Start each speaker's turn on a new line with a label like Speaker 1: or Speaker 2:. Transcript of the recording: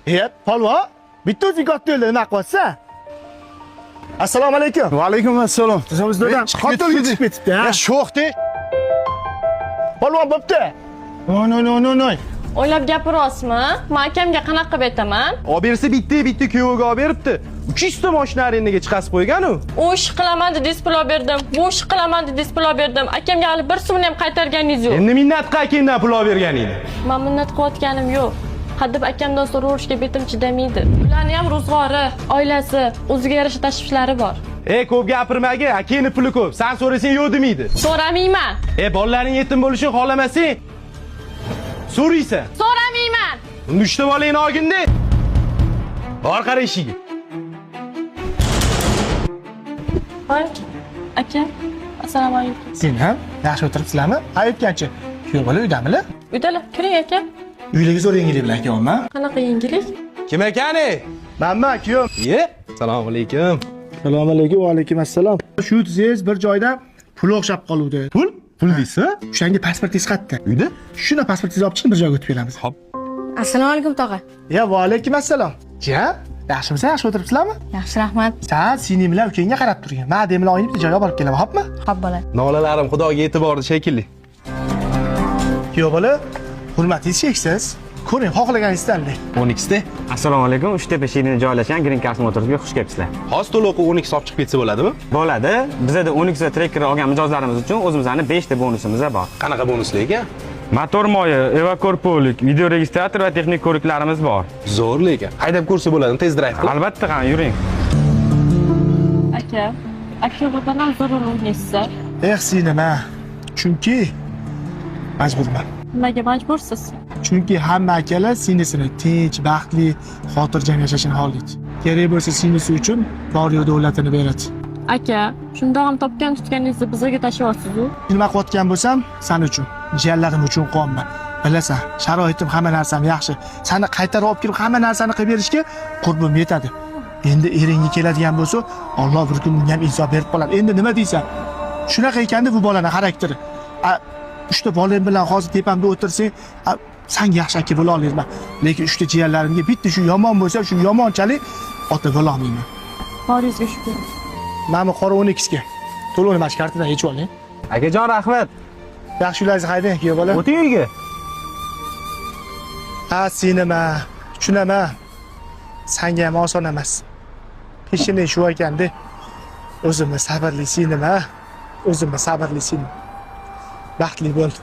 Speaker 1: Polvon, bitta o'zing katta yo'lda nima qilyapsan? Assalomu alaykum.
Speaker 2: Va alaykum assalom.
Speaker 1: Tizimizdan xotolga chiqib ketibdi, ha?
Speaker 2: Sho'xdi.
Speaker 1: Polvon bo'pti. No.
Speaker 3: O'ylab gapiryapsizmi? Men akamga qanaqa qilib aytaman?
Speaker 4: Olib bersa bitta kuyoviga olib beribdi. 300 ta mashina arendaga chiqarib qo'ygan u.
Speaker 3: U ish qilaman deb display berdim. Bu ish qilaman deb display berdim. Akamga hali bir so'mni ham qaytarganingiz yo'q.
Speaker 4: Endi minnat qilib kimdan pul olib berganingni?
Speaker 3: Men minnat qilayotganim yo'q. Hadeb akamdan so'rashga betim chidamaydi. Ularning ham ro'zg'ori, oilasi, o'ziga yarasha tashvishlari bor.
Speaker 4: Ko'p gapirmagin, akangni puli ko'p. Sen so'rasang yo'q demaydi.
Speaker 3: So'ramayman.
Speaker 4: Bolalaring yetim bo'lishini xohlamasang, so'raysan.
Speaker 3: So'ramayman.
Speaker 4: Unda 3 ta bolangni olgin-da. Bor qara ishiga.
Speaker 3: Voy, aka. Assalomu alaykum.
Speaker 1: Sen ham yaxshi o'tiribsizlarmi? Aytganchi, kuyov bola uydamilar?
Speaker 3: Uydalar, kiring aka.
Speaker 1: Uylarga zo'r yangilik bilan kelyapman.
Speaker 3: Qanaqa yangilik?
Speaker 4: Kim ekani?
Speaker 1: Manman, kuyov.
Speaker 4: Assalomu alaykum.
Speaker 1: Assalomu alaykum va alaykum assalom. Shu siz bir joyda pul o'xshab qoluvdi.
Speaker 4: Pul deysiz?
Speaker 1: O'shanga pasportingiz qayerda?
Speaker 4: Uyda?
Speaker 1: Shuni pasportingizni olib chiqing, bir joyga o'tib kelamiz.
Speaker 4: Hop.
Speaker 5: Assalomu alaykum tog'a.
Speaker 1: Va alaykum assalom. Yaxshimisiz? Yaxshi o'tiribsizlarmi?
Speaker 5: Yaxshi, rahmat.
Speaker 1: Sen seni bilan ukangga qarab turgin. Men dem bilan o'ynab bitta joyga borib kelaman, xo'pmi?
Speaker 5: Xo'p bo'ladi.
Speaker 4: Nolalarim Xudoga yetib bordi shekilli.
Speaker 1: Kuyov bola, hurmatingiz cheksiz. Ko'ring, xohlaganingizni tanlang.
Speaker 4: 12 ta.
Speaker 6: Assalomu alaykum. Uchtepa shirin joylashgan Green Cars Motorsga xush kelibsizlar.
Speaker 4: Hozir to'liq 12 olib chiqib ketsa bo'ladimi?
Speaker 6: Bo'ladi. Bizda 12 ta Tracker olgan mijozlarimiz uchun o'zimizning 5 ta bonusimiz bor.
Speaker 4: Qanaqa bonuslar ekan?
Speaker 6: Motor moyi, evakorpolik, video registrator va texnik ko'riklarimiz bor.
Speaker 4: Zo'r lekin. Haydab ko'rsa bo'ladimi? Test drive qilib.
Speaker 6: Albatta, qani yuring.
Speaker 3: Aka bilan zarur o'ynaysiz.
Speaker 1: Sen nima? Chunki majburman.
Speaker 3: Nimaga majbursiz?
Speaker 1: Chunki hamma akalar singlisini tinch, baxtli, xotirjam yashashini xohlaydi. Kerak bo'lsa singlisi uchun bor-yo'q davlatini beradi.
Speaker 3: Aka, shunda ham topgan tutganingizni bizga tashyapsiz-ku.
Speaker 1: Nima qilayotgan bo'lsam, sen uchun, jiyanlarim uchun qilyapman. Bilasan, sharoitim hamma narsam yaxshi. Seni qaytarib olib kelib hamma narsani qilib berishga qurbim yetadi. Endi eringga keladigan bo'lsa, Alloh bir kun menga ham insof berib qolar. Endi nima deysan? Shunaqa ekanda bu bolaning xarakteri. 3 ta bolam bilan hozir tepamda o'tirsang, senga yaxshi aka bo'la olmayman. Lekin 3 ta jiyanlarimga bitta shu yomon bo'lsa, shu yomonchalik ota bo'la olmayman.
Speaker 3: Boringizga shukr.
Speaker 1: Mana qora 12 ga. To'lovni mana shu kartadan yechib oling.
Speaker 4: Akajon, rahmat.
Speaker 1: Yaxshi ularni haydang, kuyov bola.
Speaker 4: O'ting uyga.
Speaker 1: Sen nima? Tushunaman. Senga ham oson emas. Peshining shu ekanda. O'zimni sabrli sen nima? O'zimni sabrli sen. Baxtli bo'l.